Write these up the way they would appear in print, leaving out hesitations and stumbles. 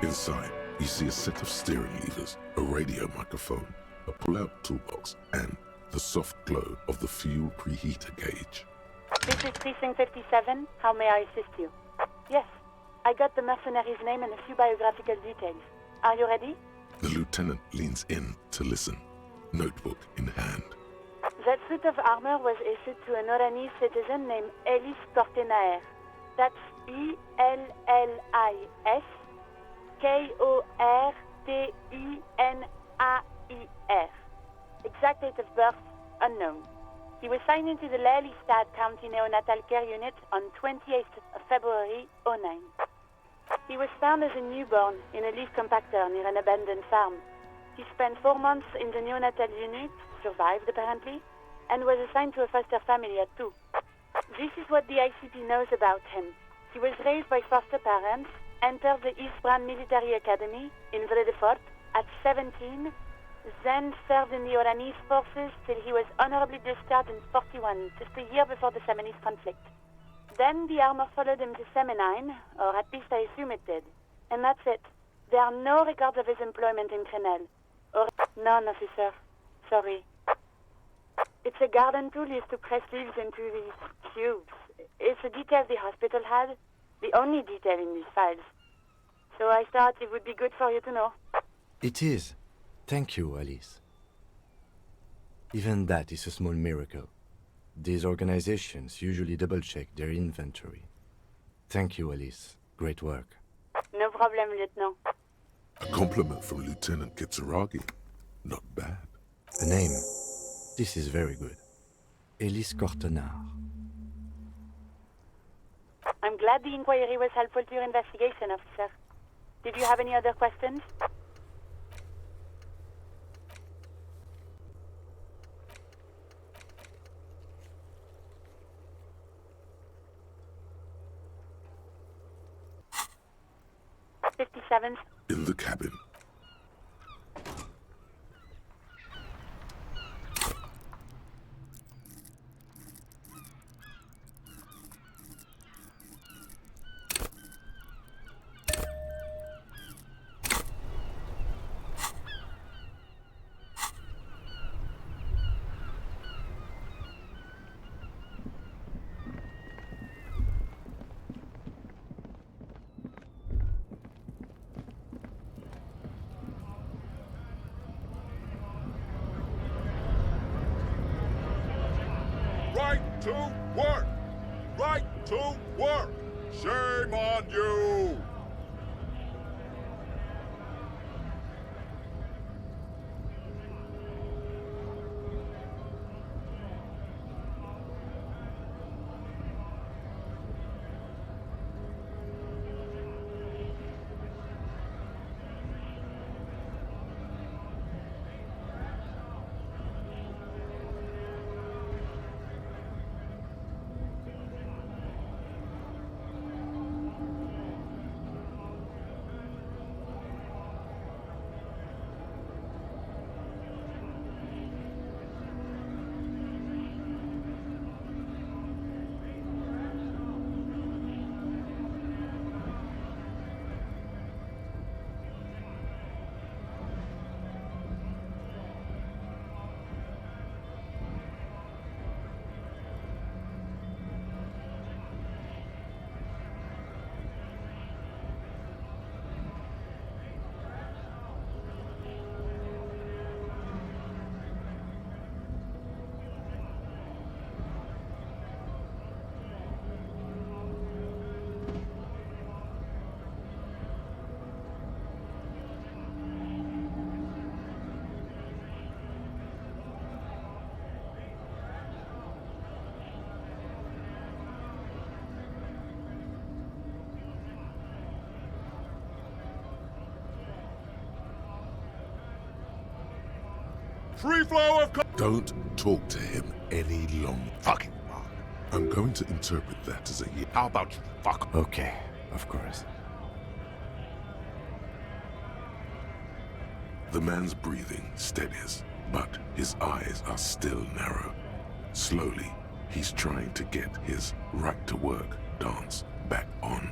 Inside, you see a set of steering levers, a radio microphone, a pull-out toolbox, and the soft glow of the fuel preheater gauge. This is Precinct 57. How may I assist you? Yes, I got the mercenary's name and a few biographical details. Are you ready? The lieutenant leans in to listen, notebook in hand. That suit of armor was issued to an Oranese citizen named Ellis Kortenaer. That's Ellis Kortenaer. Exact date of birth, unknown. He was signed into the Lelystad County Neonatal Care Unit on 28th of February, 09. He was found as a newborn in a leaf compactor near an abandoned farm. He spent 4 months in the neonatal unit, survived apparently, and was assigned to a foster family at 2. This is what the ICP knows about him. He was raised by foster parents, entered the East Brand Military Academy in Vredefort at 17, then served in the Oranese forces till he was honorably discharged in 41, just a year before the Seminese conflict. Then the armor followed him to Semenine, or at least I assume it did. And that's it. There are no records of his employment in Crenel. Or none, officer. Sorry. It's a garden tool used to press leaves into these tubes. It's a detail the hospital had, the only detail in these files. So I thought it would be good for you to know. It is. Thank you, Alice. Even that is a small miracle. These organizations usually double-check their inventory. Thank you, Alice. Great work. No problem, Lieutenant. A compliment from Lieutenant Kitsuragi. Not bad. A name. This is very good. Ellis Kortenaer. I'm glad the inquiry was helpful to your investigation, officer. Did you have any other questions? In the cabin. Right to work! Right to work! Shame on you! Free flow of... Don't talk to him any longer. Fucking fuck. I'm going to interpret that as a yes. How about you fuck? Okay, of course. The man's breathing steadies, but his eyes are still narrow. Slowly, he's trying to get his right-to-work dance back on.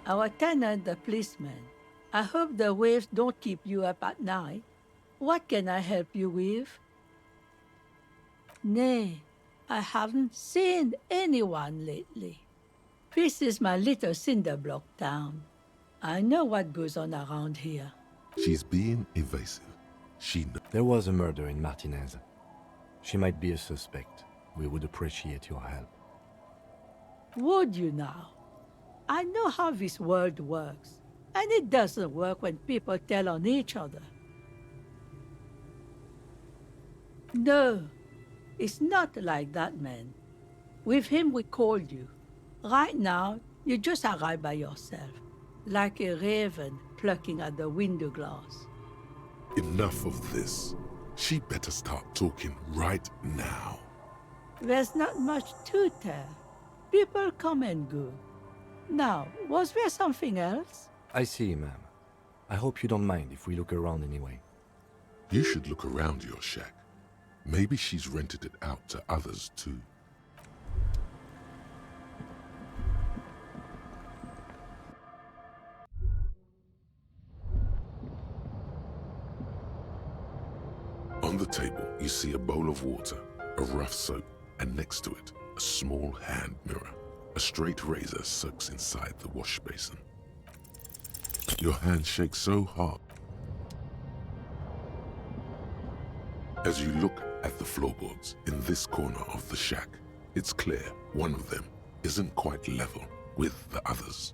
Our tenant, the policeman. I hope the waves don't keep you up at night. What can I help you with? Nay, I haven't seen anyone lately. This is my little cinder block town. I know what goes on around here. She's being evasive. There was a murder in Martinez. She might be a suspect. We would appreciate your help. Would you now? I know how this world works, and it doesn't work when people tell on each other. No, it's not like that, man. With him we called you. Right now, you just arrived by yourself, like a raven plucking at the window glass. Enough of this. She better start talking right now. There's not much to tell. People come and go. Now, was there something else? I see, ma'am. I hope you don't mind if we look around anyway. You should look around your shack. Maybe she's rented it out to others too. On the table, you see a bowl of water, a rough soap, and next to it, a small hand mirror. A straight razor soaks inside the wash basin. Your hand shakes so hard. As you look at the floorboards in this corner of the shack, it's clear one of them isn't quite level with the others.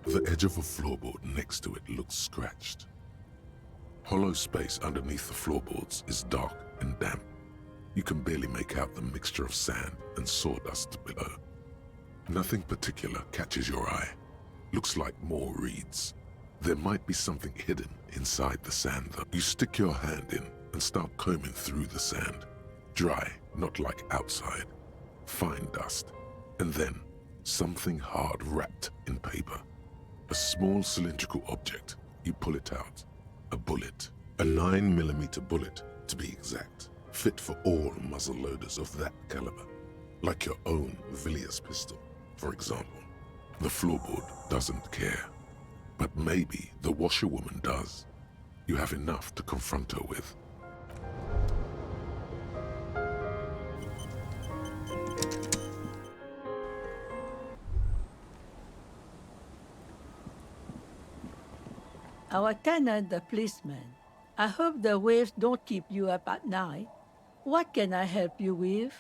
The edge of a floorboard next to it looks scratched. Hollow space underneath the floorboards is dark and damp. You can barely make out the mixture of sand and sawdust below. Nothing particular catches your eye. Looks like more reeds. There might be something hidden inside the sand though. You stick your hand in and start combing through the sand. Dry, not like outside. Fine dust. And then, something hard wrapped in paper. A small cylindrical object. You pull it out. A bullet. A 9mm bullet, to be exact. Fit for all muzzle loaders of that caliber. Like your own Villiers pistol, for example. The floorboard doesn't care. But maybe the washerwoman does. You have enough to confront her with. Our tenant, the policeman. I hope the waves don't keep you up at night. What can I help you with?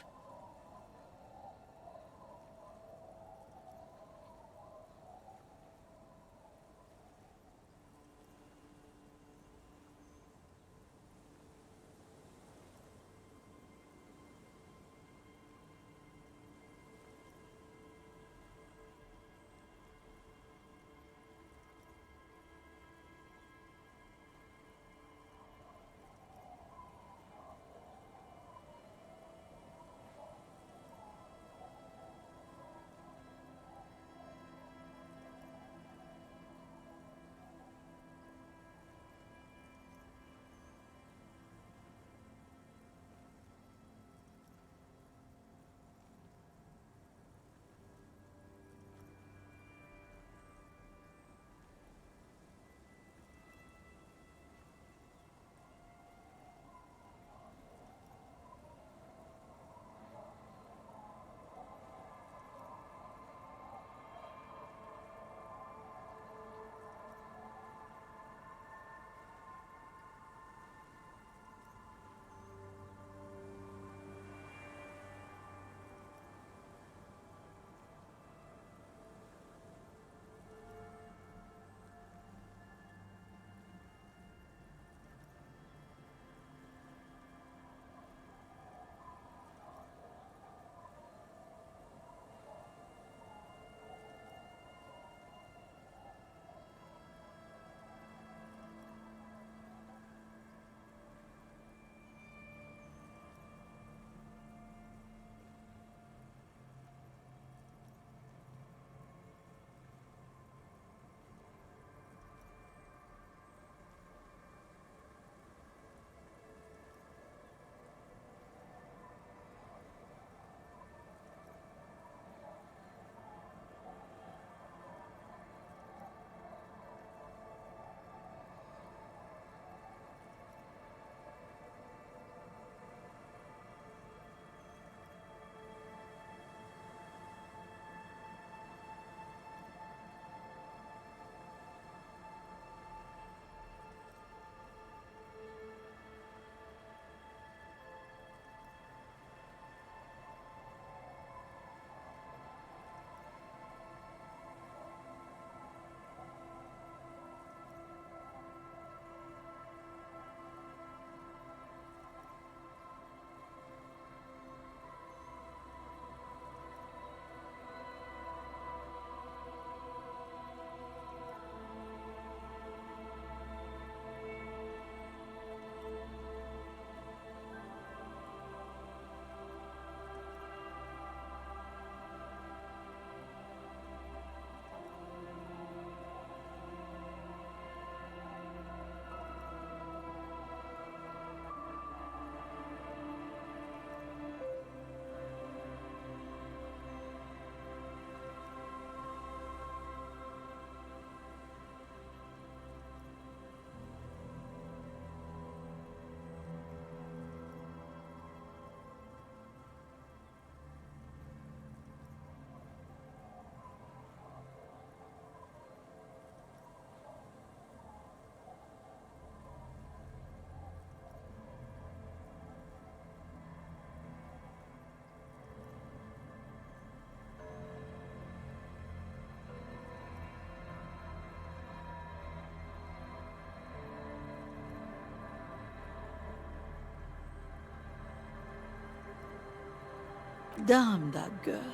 Damn that girl.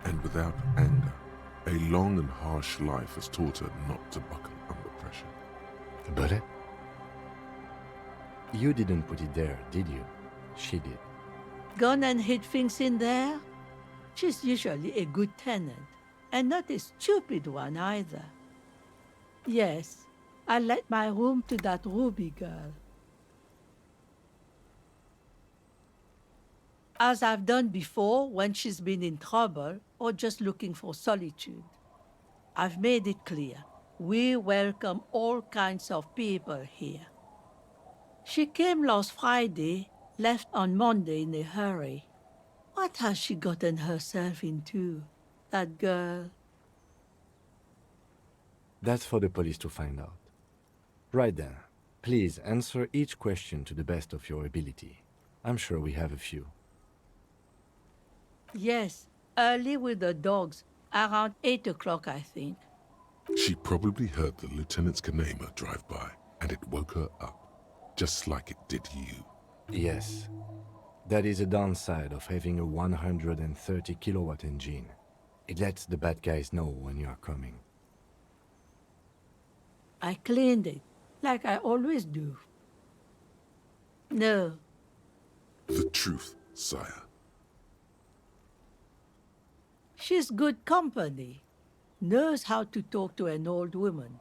And without anger, a long and harsh life has taught her not to buckle under pressure. The bullet? You didn't put it there, did you? She did. Gone and hid things in there? She's usually a good tenant, and not a stupid one either. Yes, I let my room to that Ruby girl. As I've done before when she's been in trouble or just looking for solitude. I've made it clear. We welcome all kinds of people here. She came last Friday, left on Monday in a hurry. What has she gotten herself into, that girl? That's for the police to find out. Right then, please answer each question to the best of your ability. I'm sure we have a few. Yes, early with the dogs, around 8 o'clock, I think. She probably heard the Lieutenant's Kanema drive by, and it woke her up, just like it did you. Yes. That is a downside of having a 130 kilowatt engine. It lets the bad guys know when you are coming. I cleaned it, like I always do. No, The truth, sire. she's good company. Knows how to talk to an old woman.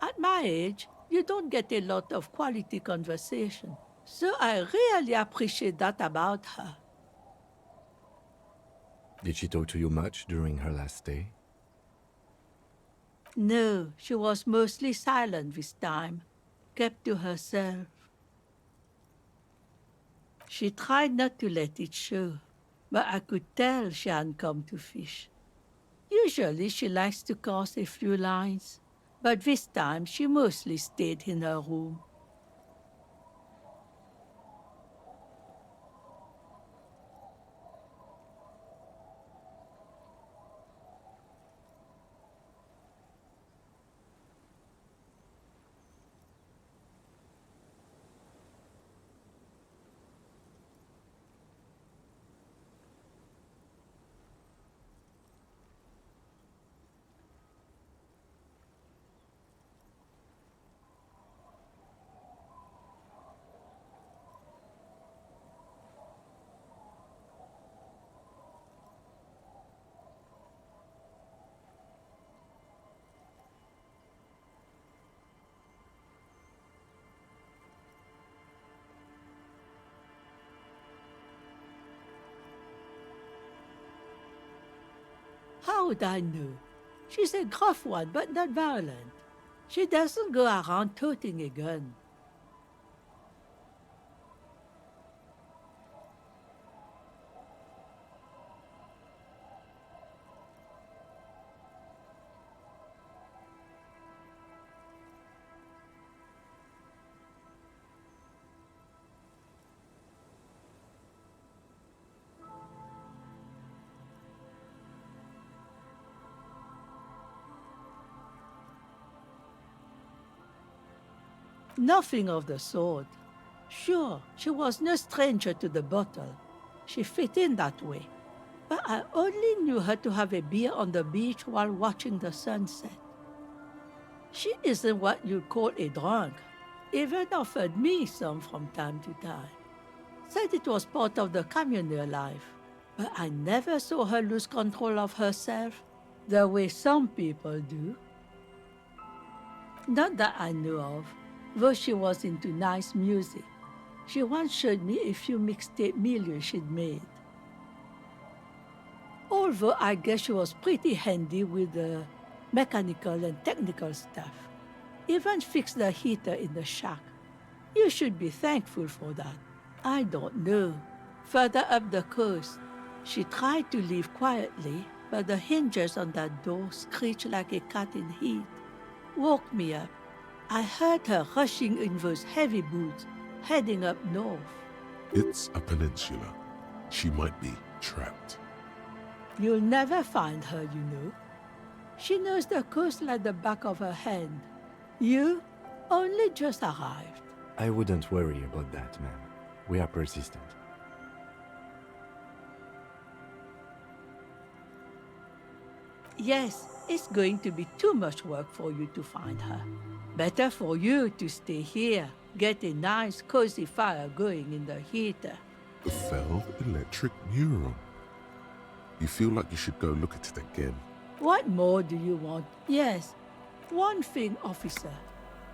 At my age, you don't get a lot of quality conversation. So I really appreciate that about her. Did she talk to you much during her last stay? No, she was mostly silent this time, kept to herself. She tried not to let it show, but I could tell she hadn't come to fish. Usually she likes to cast a few lines, but this time she mostly stayed in her room. How would I know? She's a gruff one, but not violent. She doesn't go around toting a gun. Nothing of the sort. Sure, she was no stranger to the bottle. She fit in that way. But I only knew her to have a beer on the beach while watching the sunset. She isn't what you'd call a drunk. Even offered me some from time to time. Said it was part of the communal life. But I never saw her lose control of herself, the way some people do. Not that I know of, though she was into nice music. She once showed me a few mixtape milieux she'd made. Although I guess she was pretty handy with the mechanical and technical stuff. Even fixed the heater in the shack. You should be thankful for that. I don't know. Further up the coast, she tried to leave quietly, but the hinges on that door screeched like a cat in heat. Woke me up. I heard her rushing in those heavy boots, heading up north. It's a peninsula. She might be trapped. You'll never find her, you know. She knows the coast like the back of her hand. You only just arrived. I wouldn't worry about that, ma'am. We are persistent. Yes, it's going to be too much work for you to find her. Better for you to stay here, get a nice cozy fire going in the heater. The Feld electric neuron. You feel like you should go look at it again. What more do you want? Yes, one thing, officer.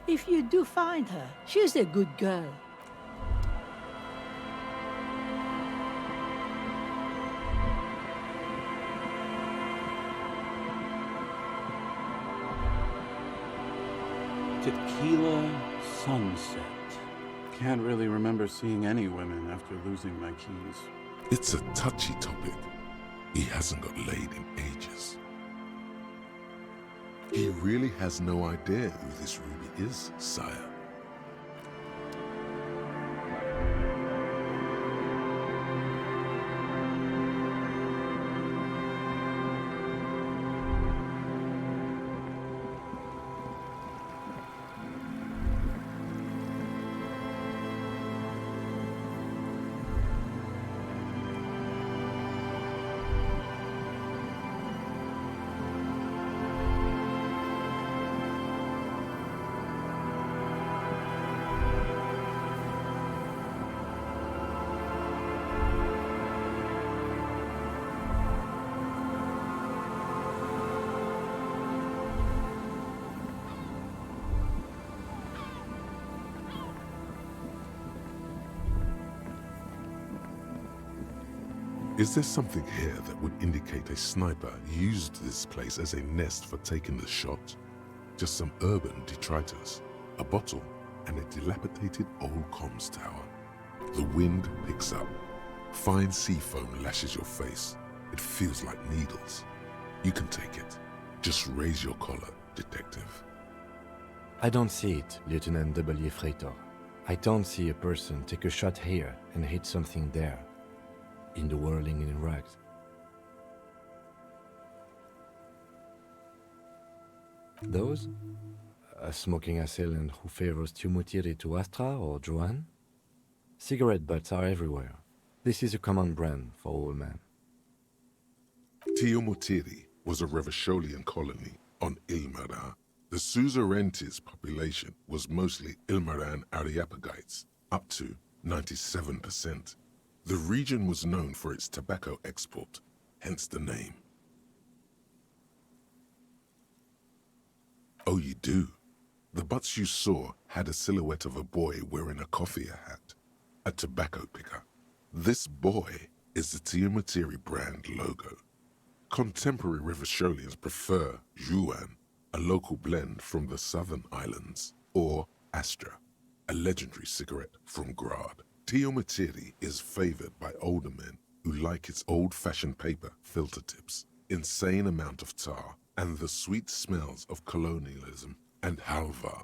If you do find her, she's a good girl. Tequila sunset. Can't really remember seeing any women after losing my keys. It's a touchy topic. He hasn't got laid in ages. He really has no idea who this Ruby is, sire. Is there something here that would indicate a sniper used this place as a nest for taking the shot? Just some urban detritus, a bottle, and a dilapidated old comms tower. The wind picks up. Fine sea foam lashes your face. It feels like needles. You can take it. Just raise your collar, detective. I don't see it, Lieutenant W. Freitor. I don't see a person take a shot here and hit something there. In the whirling in rags. Those? A smoking assailant who favors Tumutiri to Astra or Joan? Cigarette butts are everywhere. This is a common brand for all men. Tiomotiri was a Revacholian colony on Ilmaran. The Suzerainties population was mostly Ilmaran Areopagites, up to 97%. The region was known for its tobacco export, hence the name. Oh, you do? The butts you saw had a silhouette of a boy wearing a coffee hat, a tobacco picker. This boy is the Tiomotiri brand logo. Contemporary Revacholians prefer Juan, a local blend from the southern islands, or Astra, a legendary cigarette from Grad. Tiomotiri is favored by older men who like its old-fashioned paper filter tips, insane amount of tar, and the sweet smells of colonialism and halva.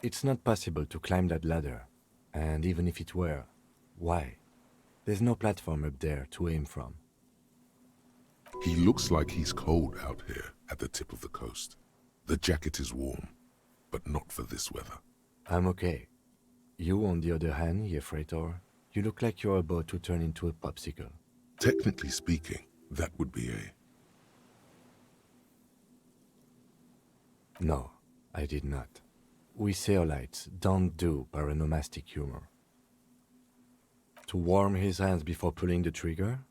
It's not possible to climb that ladder, and even if it were, why? There's no platform up there to aim from. He looks like he's cold out here at the tip of the coast. The jacket is warm, but not for this weather. I'm okay. You, on the other hand, Freitor, you look like you're about to turn into a popsicle. Technically speaking, that would be a... No, I did not. We Seolites don't do paronomastic humor. To warm his hands before pulling the trigger?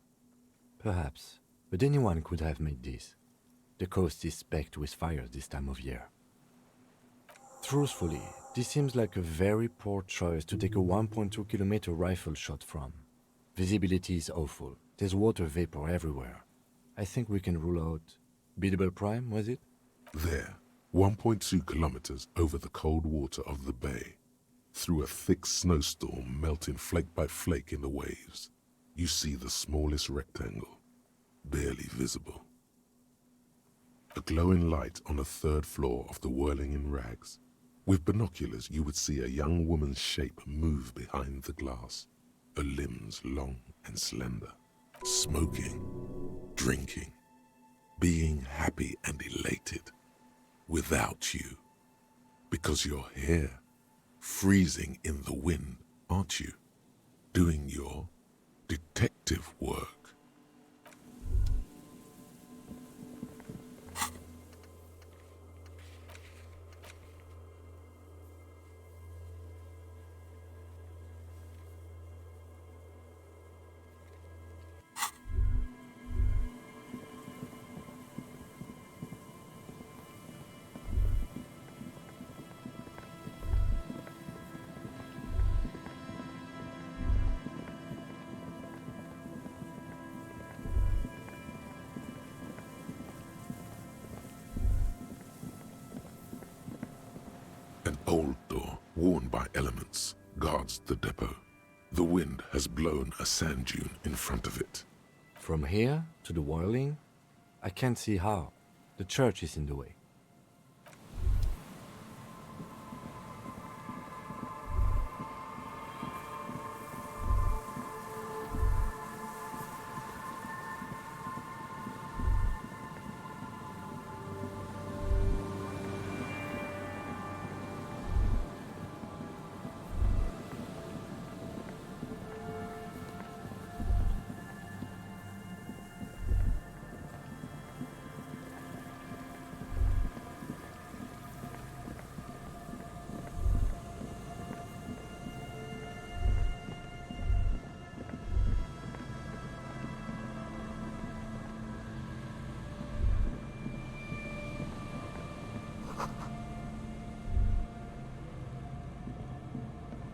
Perhaps, but anyone could have made this. The coast is specked with fires this time of year. Truthfully, this seems like a very poor choice to take a 1.2 kilometer rifle shot from. Visibility is awful. There's water vapor everywhere. I think we can rule out... Biddable Prime, was it? There, 1.2 kilometers over the cold water of the bay, through a thick snowstorm melting flake by flake in the waves, you see the smallest rectangle, barely visible. A glowing light on the third floor of the Whirling in Rags. With binoculars, you would see a young woman's shape move behind the glass, her limbs long and slender, smoking, drinking, being happy and elated, without you, because you're here, freezing in the wind, aren't you, doing your detective work. old door, worn by elements, guards the depot. The wind has blown a sand dune in front of it. From here to the whirling, I can't see how. The church is in the way.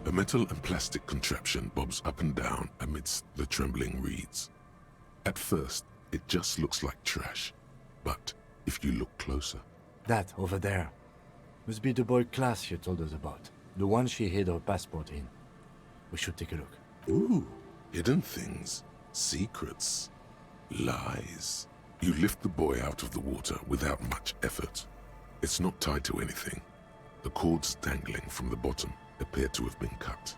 A metal and plastic contraption bobs up and down amidst the trembling reeds. At first, it just looks like trash, but if you look closer, That over there must be the boy Klaas you told us about. The one she hid her passport in. We should take a look. ooh, hidden things, secrets, lies. You lift the boy out of the water without much effort. It's not tied to anything. The cords dangling from the bottom appear to have been cut.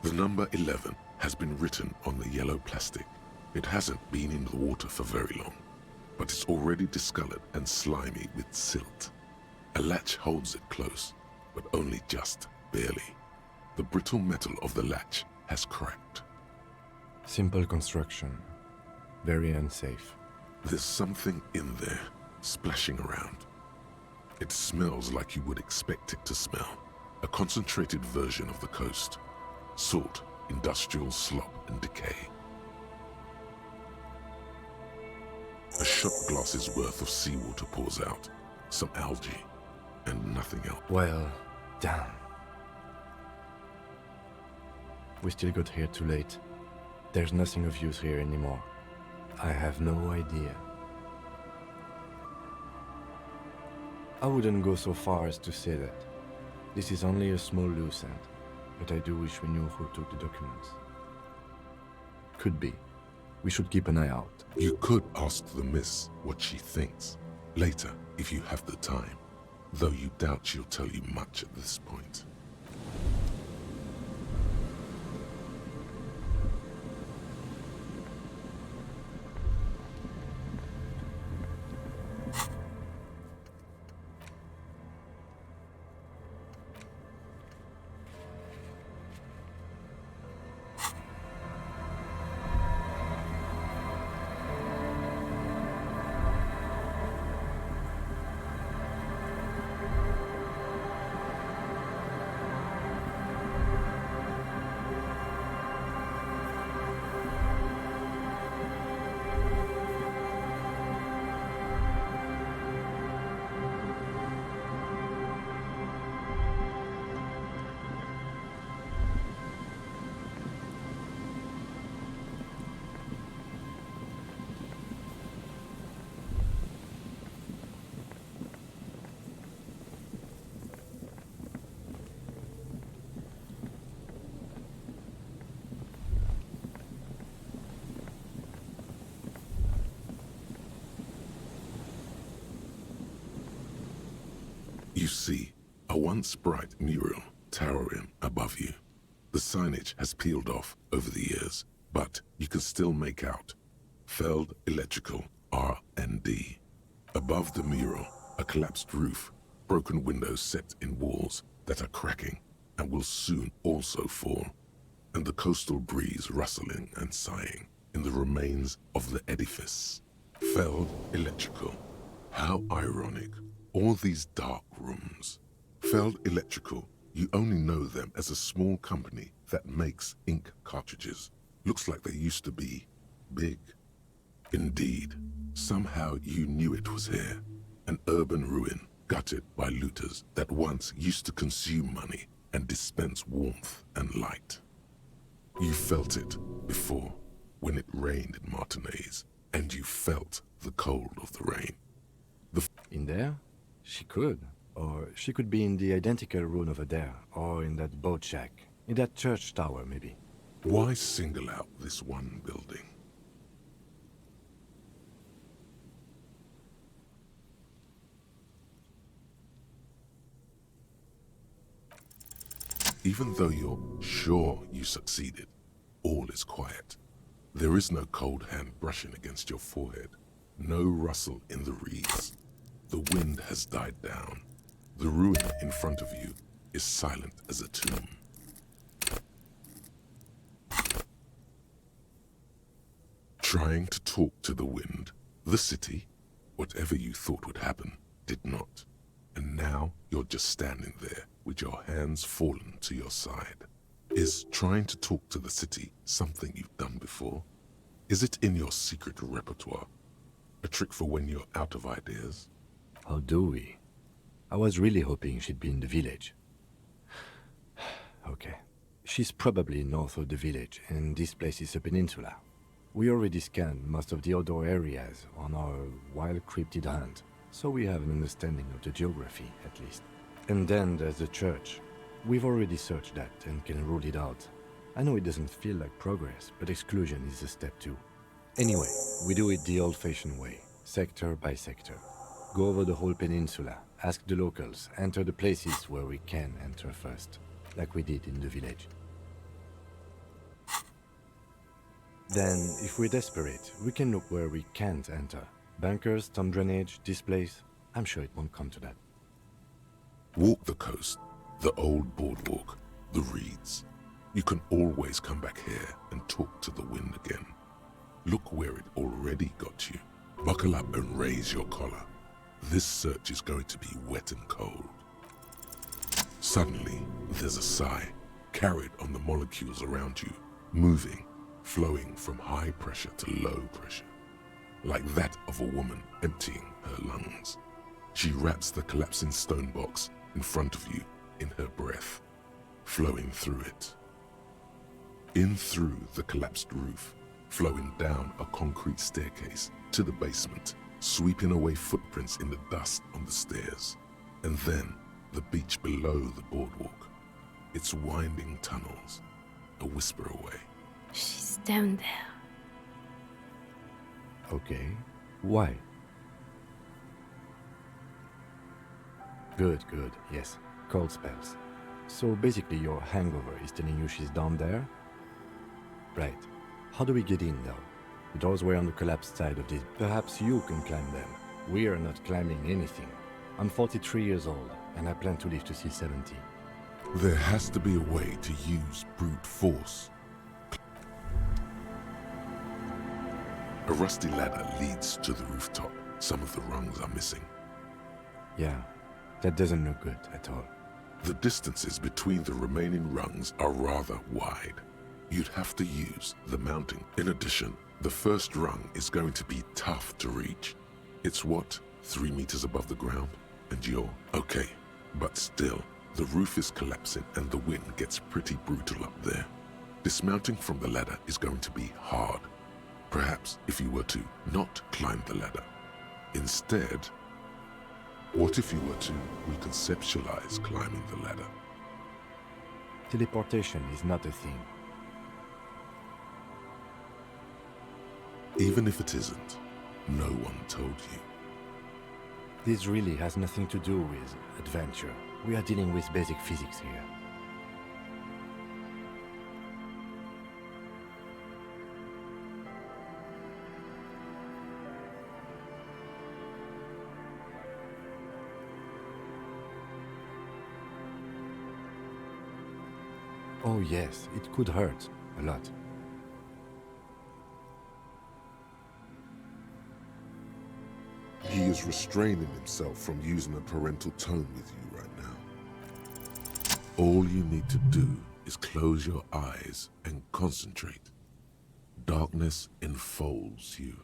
The number 11 has been written on the yellow plastic. It hasn't been in the water for very long, but it's already discolored and slimy with silt. A latch holds it close, but only just barely. The brittle metal of the latch has cracked. Simple construction. Very unsafe. There's something in there, splashing around. It smells like you would expect it to smell. A concentrated version of the coast. Salt, industrial slop and decay. A shot glass's worth of seawater pours out. Some algae, and nothing else. Well, damn. We still got here too late. There's nothing of use here anymore. I have no idea. I wouldn't go so far as to say that. This is only a small loose end, but I do wish we knew who took the documents. Could be. We should keep an eye out. You could ask the miss what she thinks. Later, if you have the time. Though you doubt she'll tell you much at this point. You see a once bright mural towering above you. The signage has peeled off over the years, but you can still make out Feld Electrical R&D. Above the mural, a collapsed roof, broken windows set in walls that are cracking and will soon also fall, and the coastal breeze rustling and sighing in the remains of the edifice. Feld Electrical. How ironic. All these dark rooms. Feld Electrical, you only know them as a small company that makes ink cartridges. Looks like they used to be big. Indeed, somehow you knew it was here. An urban ruin gutted by looters that once used to consume money and dispense warmth and light. You felt it before when it rained in Martinez, and you felt the cold of the rain. In there? She could. Or She could be in the identical room over there, or in that boat shack, in that church tower, maybe. Why single out this one building? Even though you're sure you succeeded, all is quiet. There is no cold hand brushing against your forehead, no rustle in the reeds. The wind has died down. The ruin in front of you is silent as a tomb. Trying to talk to the wind, the city, whatever you thought would happen, did not. And now you're just standing there with your hands fallen to your side. Is trying to talk to the city something you've done before? Is it in your secret repertoire? A trick for when you're out of ideas? How do we? I was really hoping she'd be in the village. Okay. She's probably north of the village, and this place is a peninsula. We already scanned most of the outdoor areas on our wild cryptid hunt, so we have an understanding of the geography, at least. And then there's the church. We've already searched that and can rule it out. I know it doesn't feel like progress, but exclusion is a step too. Anyway, we do it the old-fashioned way, sector by sector. Go over the whole peninsula, ask the locals, enter the places where we can enter first, like we did in the village. Then, if we're desperate, we can look where we can't enter. Bunkers, storm drainage, this place. I'm sure it won't come to that. Walk the coast, the old boardwalk, the reeds. You can always come back here and talk to the wind again. Look where it already got you. Buckle up and raise your collar. This search is going to be wet and cold. Suddenly, there's a sigh, carried on the molecules around you, moving, flowing from high pressure to low pressure, like that of a woman emptying her lungs. She wraps the collapsing stone box in front of you in her breath, flowing through it. In through the collapsed roof, flowing down a concrete staircase to the basement, sweeping away footprints in the dust on the stairs, and then the beach below the boardwalk, its winding tunnels, a whisper away. She's down there. Okay. Why? Good, good, yes. Cold spells. So basically your hangover is telling you she's down there? Right. How do we get in though? The doors were on the collapsed side of this. Perhaps you can climb them. We are not climbing anything. I'm 43 years old, and I plan to live to see 70. There has to be a way to use brute force. A rusty ladder leads to the rooftop. Some of the rungs are missing. Yeah, that doesn't look good at all. The distances between the remaining rungs are rather wide. You'd have to use the mounting. In addition, the first rung is going to be tough to reach. It's what, 3 meters above the ground? And you're okay. But still, the roof is collapsing and the wind gets pretty brutal up there. Dismounting from the ladder is going to be hard. Perhaps if you were to not climb the ladder. Instead, what if you were to reconceptualize climbing the ladder? Teleportation is not a thing. Even if it isn't, no one told you. This really has nothing to do with adventure. We are dealing with basic physics here. Oh yes, it could hurt. A lot. He is restraining himself from using a parental tone with you right now. All you need to do is close your eyes and concentrate. Darkness enfolds you.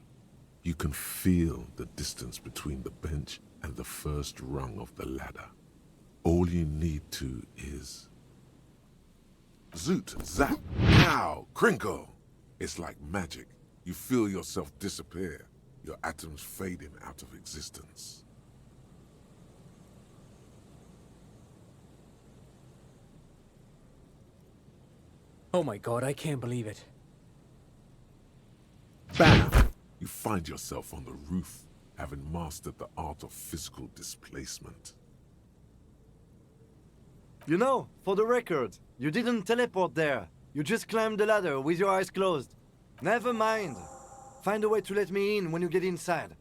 You can feel the distance between the bench and the first rung of the ladder. All you need to is... Zoot, zap, pow, crinkle! It's like magic. You feel yourself disappear. Your atoms fading out of existence. Oh my god, I can't believe it. Bam! You find yourself on the roof, having mastered the art of physical displacement. You know, for the record, you didn't teleport there. You just climbed the ladder with your eyes closed. Never mind. Find a way to let me in when you get inside.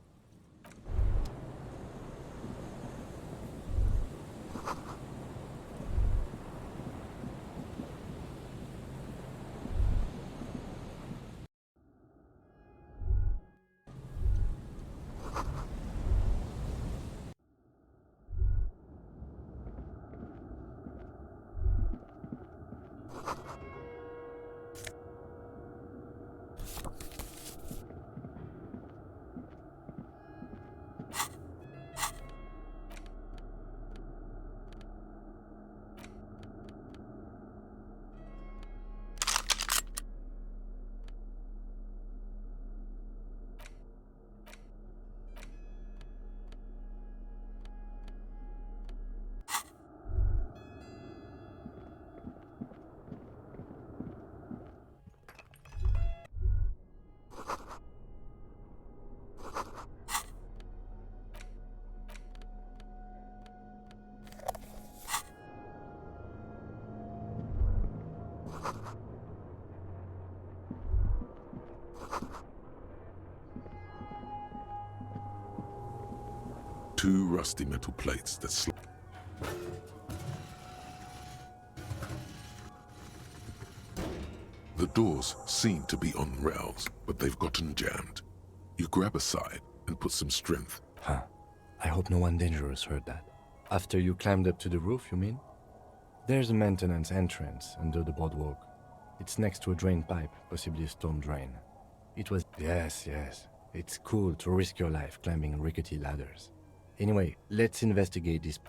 Two rusty metal plates that The doors seem to be on rails, but they've gotten jammed. You grab a side and put some strength. Huh. I hope no one dangerous heard that. After you climbed up to the roof, you mean? There's a maintenance entrance under the boardwalk. It's next to a drain pipe, possibly a storm drain. It was... Yes. It's cool to risk your life climbing rickety ladders. Anyway, let's investigate this.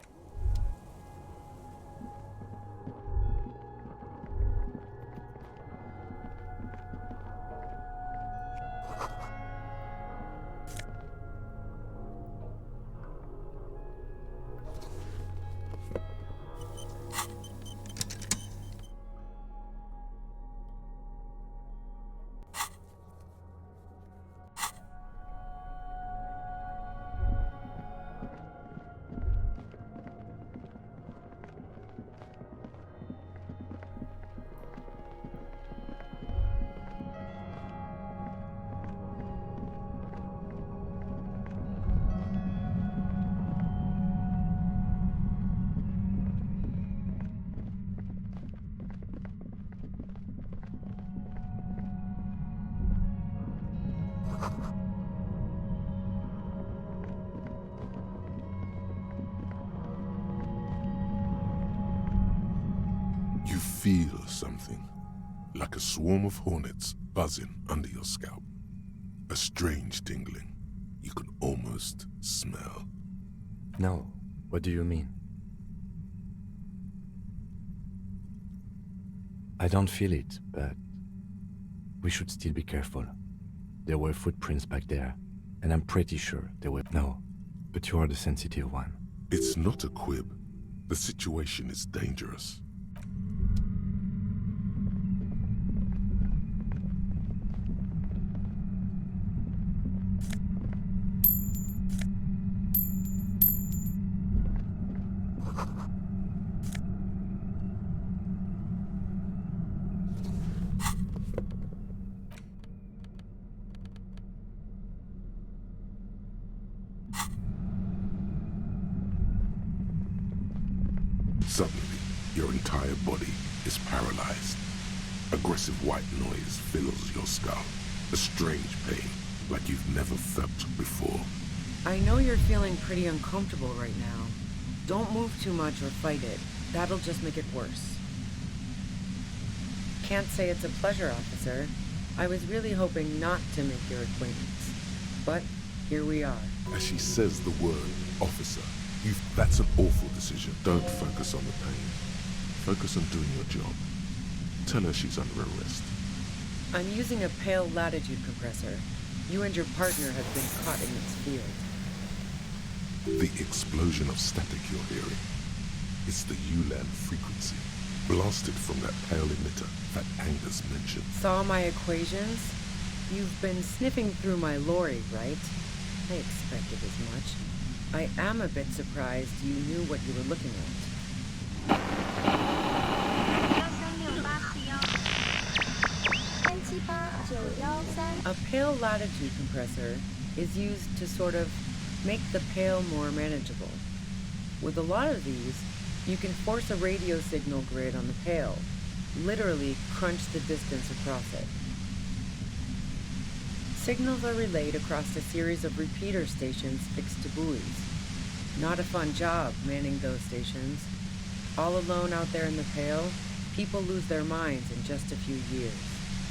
You feel something, like a swarm of hornets buzzing under your scalp. A strange tingling you can almost smell. No, what do you mean? I don't feel it, but we should still be careful. There were footprints back there, and I'm pretty sure there were... No, but you are the sensitive one. It's not a quib. The situation is dangerous. Suddenly, your entire body is paralyzed. Aggressive white noise fills your skull. A strange pain, like you've never felt before. I know you're feeling pretty uncomfortable right now. Don't move too much or fight it. That'll just make it worse. Can't say it's a pleasure, officer. I was really hoping not to make your acquaintance. But here we are. As she says the word, officer, that's an awful decision. Don't focus on the pain. Focus on doing your job. Tell her she's under arrest. I'm using a pale latitude compressor. You and your partner have been caught in its field. The explosion of static you're hearing. It's the ULAN frequency. blasted from that pale emitter that Angus mentioned. Saw my equations? You've been sniffing through my lorry, right? I expected as much. I am a bit surprised you knew what you were looking at. A pale latitude compressor is used to sort of make the pale more manageable. With a lot of these, you can force a radio signal grid on the pale, literally crunch the distance across it. Signals are relayed across a series of repeater stations fixed to buoys. Not a fun job manning those stations. All alone out there in the pale, people lose their minds in just a few years.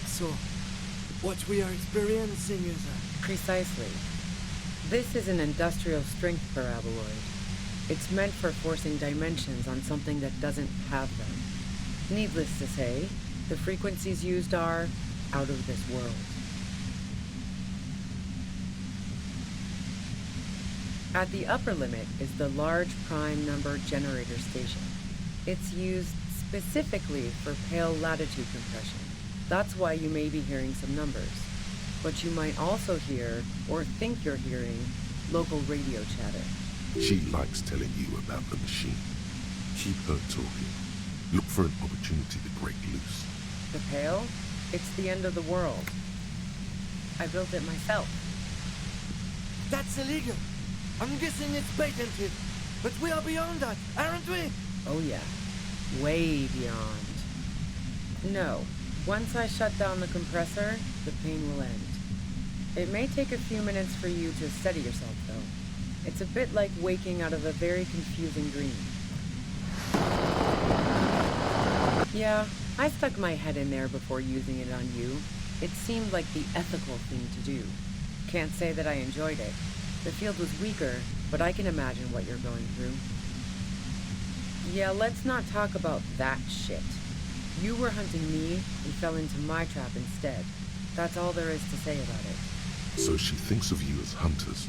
So, what we are experiencing is Precisely. This is an industrial strength paraboloid. It's meant for forcing dimensions on something that doesn't have them. Needless to say, the frequencies used are out of this world. At the upper limit is the large prime number generator station. It's used specifically for pale latitude compression. That's why you may be hearing some numbers. But you might also hear, or think you're hearing, local radio chatter. She likes telling you about the machine. Keep her talking. Look for an opportunity to break loose. The pale? It's the end of the world. I built it myself. that's illegal. I'm guessing it's patented. But we are beyond that, aren't we? Oh yeah, way beyond. No, once I shut down the compressor, the pain will end. It may take a few minutes for you to steady yourself, though. It's a bit like waking out of a very confusing dream. Yeah, I stuck my head in there before using it on you. It seemed like the ethical thing to do. Can't say that I enjoyed it. The field was weaker, but I can imagine what you're going through. Yeah, let's not talk about that shit. You were hunting me and fell into my trap instead. That's all there is to say about it. So she thinks of you as hunters,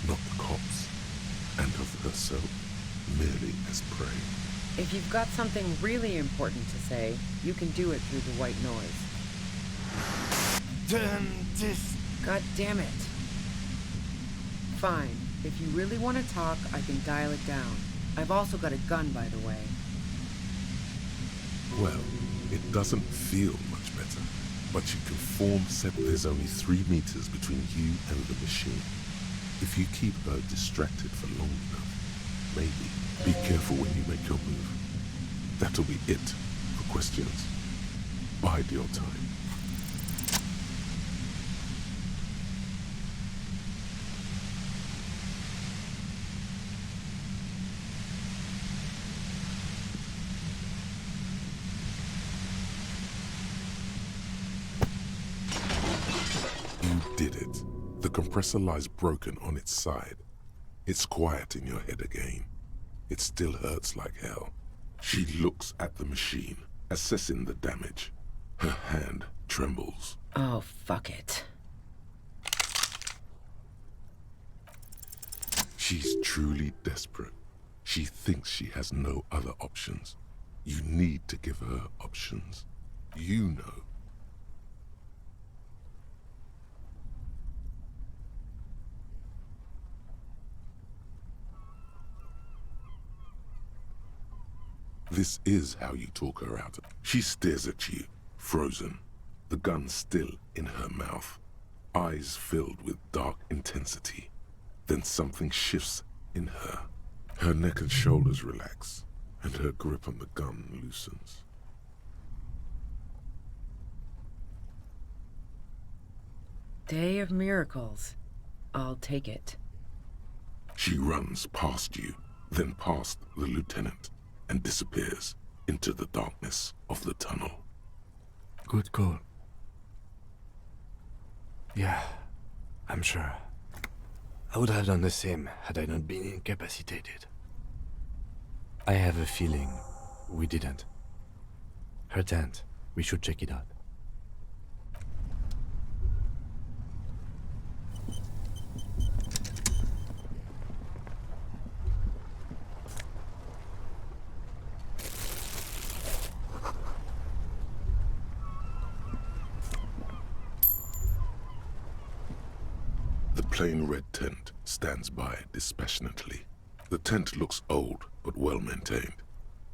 not the cops, and of herself merely as prey. If you've got something really important to say, you can do it through the white noise. Damn this. God damn it. Fine. If you really want to talk, I can dial it down. I've also got a gun, by the way. Well, it doesn't feel much better, but you can form set there's only 3 meters between you and the machine. If you keep her distracted for long enough, maybe. Be careful when you make your move. That'll be it for questions. Bide your time. You did it. The compressor lies broken on its side. It's quiet in your head again. It still hurts like hell. She looks at the machine, assessing the damage. Her hand trembles. Oh, fuck it. She's truly desperate. She thinks she has no other options. You need to give her options. You know. This is how you talk her out. She stares at you, frozen, the gun still in her mouth, eyes filled with dark intensity. Then something shifts in her. Her neck and shoulders relax, and her grip on the gun loosens. Day of miracles. I'll take it. She runs past you, then past the lieutenant, and disappears into the darkness of the tunnel. Good call. Yeah, I'm sure. I would have done the same had I not been incapacitated. I have a feeling we didn't. Her tent, we should check it out. The plain red tent stands by dispassionately. The tent looks old but well maintained.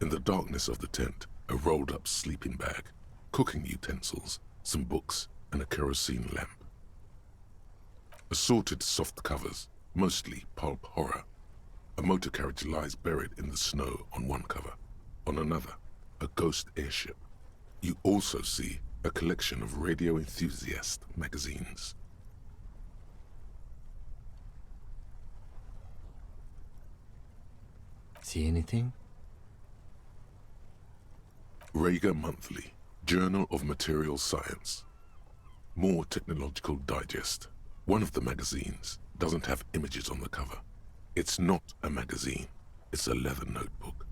In the darkness of the tent, a rolled-up sleeping bag, cooking utensils, some books, and a kerosene lamp. Assorted soft covers, mostly pulp horror. A motor carriage lies buried in the snow on one cover. On another, a ghost airship. You also see a collection of radio enthusiast magazines. See anything? Rager Monthly, Journal of Material Science. More Technological Digest. One of the magazines doesn't have images on the cover. It's not a magazine, it's a leather notebook.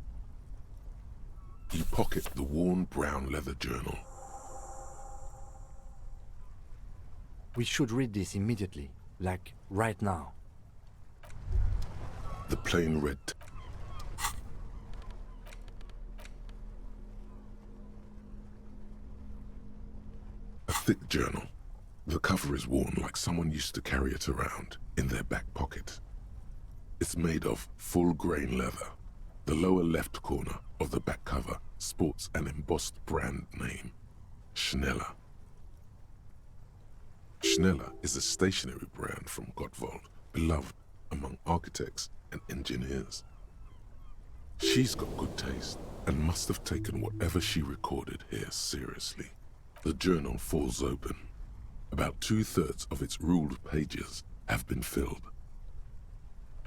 You pocket the worn brown leather journal. We should read this immediately, like right now. The plain red. A thick journal. The cover is worn like someone used to carry it around in their back pocket. It's made of full-grain leather. The lower left corner of the back cover sports an embossed brand name, Schneller. Schneller is a stationery brand from Gottwald, beloved among architects and engineers. She's got good taste and must have taken whatever she recorded here seriously. The journal falls open. About 2/3 of its ruled pages have been filled.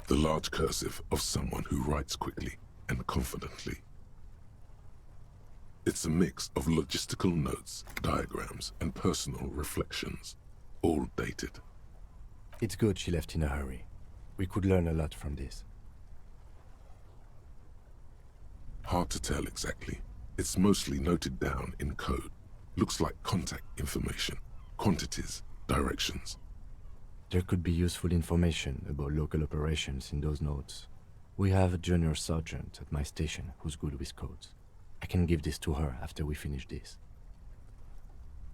The large cursive of someone who writes quickly and confidently. It's a mix of logistical notes, diagrams, and personal reflections, all dated. It's good she left in a hurry. We could learn a lot from this. Hard to tell exactly. It's mostly noted down in code. Looks like contact information, quantities, directions. There could be useful information about local operations in those notes. We have a junior sergeant at my station who's good with codes. I can give this to her after we finish this.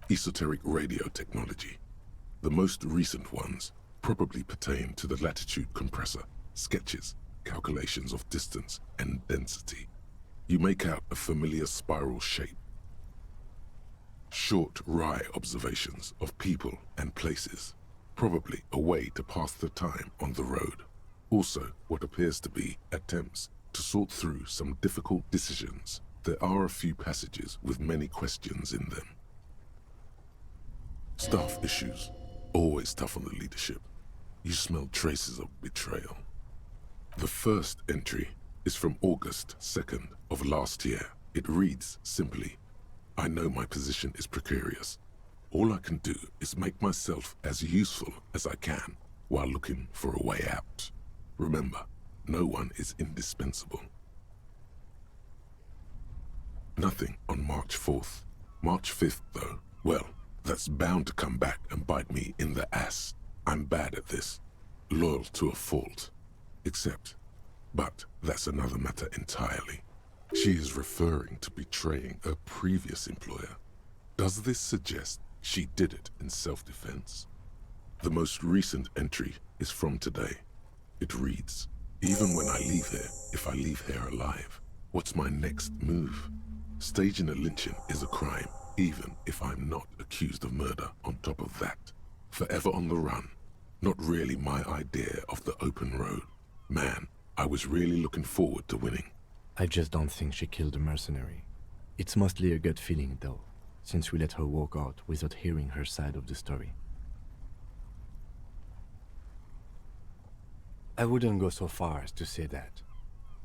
Esoteric radio technology. The most recent ones probably pertain to the latitude compressor, sketches, calculations of distance and density. You make out a familiar spiral shape. Short, wry observations of people and places. Probably a way to pass the time on the road. Also, what appears to be attempts to sort through some difficult decisions. There are a few passages with many questions in them. Staff issues. Always tough on the leadership. You smell traces of betrayal. The first entry is from August 2nd of last year. It reads simply, I know my position is precarious. All I can do is make myself as useful as I can while looking for a way out. Remember, no one is indispensable. Nothing on March 4th. March 5th, though, well, that's bound to come back and bite me in the ass. I'm bad at this. Loyal to a fault. But that's another matter entirely. She is referring to betraying a previous employer. Does this suggest she did it in self-defense? The most recent entry is from today. It reads, even when I leave here, if I leave here alive, what's my next move? Staging a lynching is a crime, even if I'm not accused of murder on top of that. Forever on the run. Not really my idea of the open road. Man, I was really looking forward to winning. I just don't think she killed a mercenary. It's mostly a gut feeling, though, since we let her walk out without hearing her side of the story. I wouldn't go so far as to say that.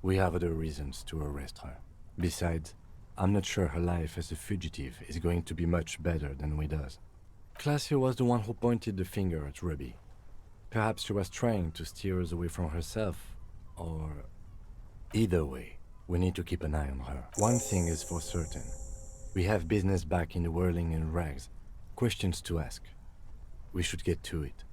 We have other reasons to arrest her. Besides, I'm not sure her life as a fugitive is going to be much better than with us. Classier was the one who pointed the finger at Ruby. Perhaps she was trying to steer us away from herself, or... Either way, we need to keep an eye on her. One thing is for certain. We have business back in the whirling in rags. Questions to ask. We should get to it.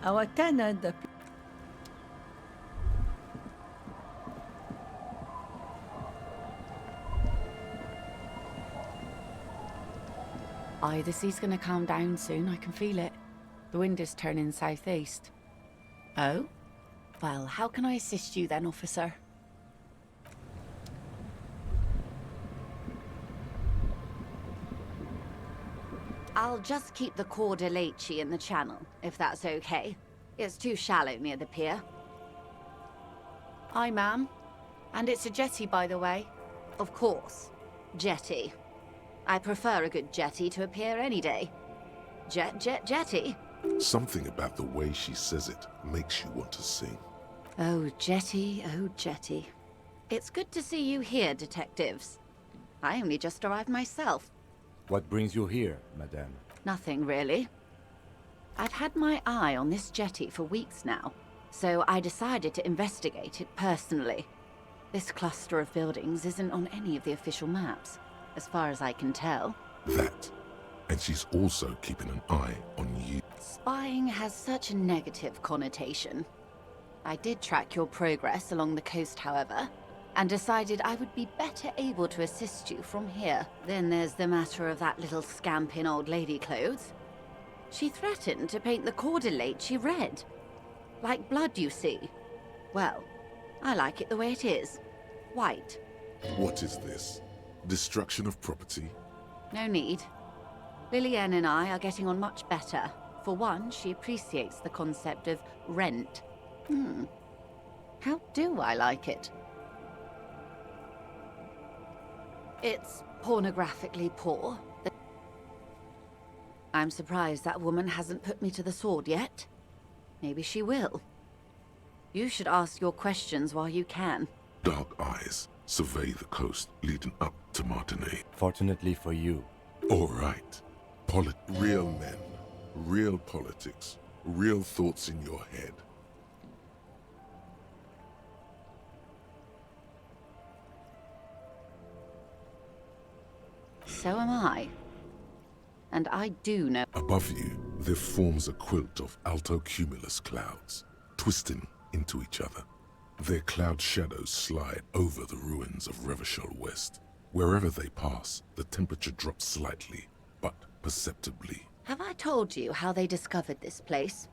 Our tenant, the Aye, the sea's gonna calm down soon, I can feel it. The wind is turning southeast. Oh? Well, how can I assist you then, officer? I'll just keep the Corda Lacey in the channel, if that's okay. It's too shallow near the pier. Aye, ma'am. And it's a jetty, by the way. Of course. Jetty. I prefer a good jetty to a pier any day. Jetty? Something about the way she says it makes you want to sing. Oh, jetty, oh, jetty. It's good to see you here, detectives. I only just arrived myself. What brings you here, madame? Nothing, really. I've had my eye on this jetty for weeks now, so I decided to investigate it personally. This cluster of buildings isn't on any of the official maps, as far as I can tell. That. And she's also keeping an eye on you. Spying has such a negative connotation. I did track your progress along the coast, however, and decided I would be better able to assist you from here. Then there's the matter of that little scamp in old lady clothes. She threatened to paint the Corda Lacey red. Like blood, you see. Well, I like it the way it is. White. What is this? Destruction of property? No need. Lillian and I are getting on much better. For one, she appreciates the concept of rent. How do I like it? It's pornographically poor. I'm surprised that woman hasn't put me to the sword yet. Maybe she will. You should ask your questions while you can. Dark eyes survey the coast leading up to Martinez. Fortunately for you. All right. Real men, real politics, real thoughts in your head. So am I. And I do know. Above you, there forms a quilt of altocumulus clouds, twisting into each other. Their cloud shadows slide over the ruins of Revachol West. Wherever they pass, the temperature drops slightly, but perceptibly. Have I told you how they discovered this place?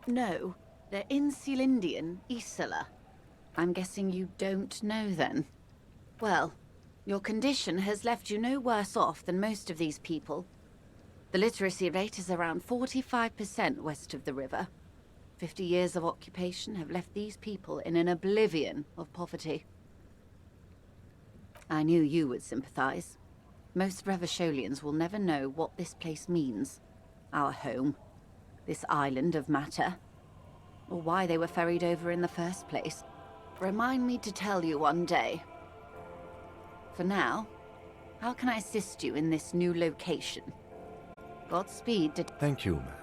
No, they're in Sealindian, Isola. I'm guessing you don't know then. Well, your condition has left you no worse off than most of these people. The literacy rate is around 45% west of the river. 50 years of occupation have left these people in an oblivion of poverty. I knew you would sympathize. Most Revacholians will never know what this place means. Our home. This island of matter. Or why they were ferried over in the first place. Remind me to tell you one day. For now, how can I assist you in this new location? Godspeed. Thank you, ma'am.